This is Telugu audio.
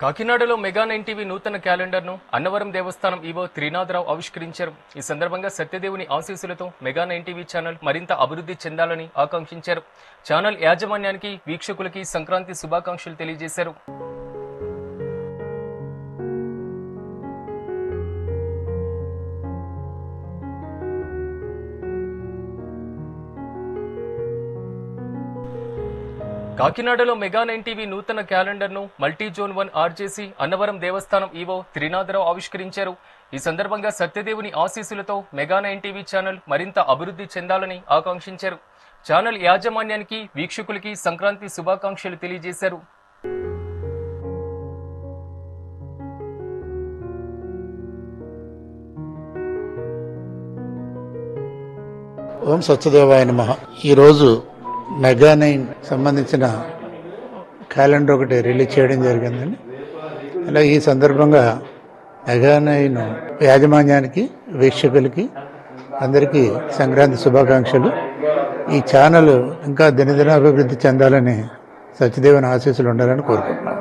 కాకినాడలో మెగా 9 టీవీ నూతన క్యాలెండర్ను అన్నవరం దేవస్థానం ఈవో త్రినాథరావు ఆవిష్కరించారు. ఈ సందర్భంగా సత్యదేవుని ఆశీస్సులతో మెగా 9 టీవీ ఛానల్ మరింత అభివృద్ధి చెందాలని ఆకాంక్షించారు. ఛానల్ యాజమాన్యానికి, వీక్షకులకి సంక్రాంతి శుభాకాంక్షలు తెలియజేశారు. కాకినాడలో మెగా 9 టీవీ నూతన క్యాలెండర్ను మల్టీ జోన్ 1 ఆర్జేసీ అన్నవరం దేవస్థానం ఈవో త్రినాథరావు ఆవిష్కరించారు. ఈ సందర్భంగా సత్యదేవుని ఆశీస్సులతో మెగా 9 టీవీ ఛానల్ మరింత అభివృద్ధి చెందాలని ఆకాంక్షించారు. ఛానల్ యాజమాన్యానికి, వీక్షకులకి సంక్రాంతి శుభాకాంక్షలు తెలియజేశారు. ఓం సత్యదేవాయ నమః. ఈరోజు మెగా 9 సంబంధించిన క్యాలెండర్ ఒకటి రిలీజ్ చేయడం జరిగిందండి. అలాగే ఈ సందర్భంగా మెగా 9 యాజమాన్యానికి, వీక్షకులకి అందరికీ సంక్రాంతి శుభాకాంక్షలు. ఈ ఛానల్ ఇంకా దినదిన అభివృద్ధి చెందాలని సత్యదేవుని ఆశీస్సులు ఉండాలని కోరుకుంటున్నాను.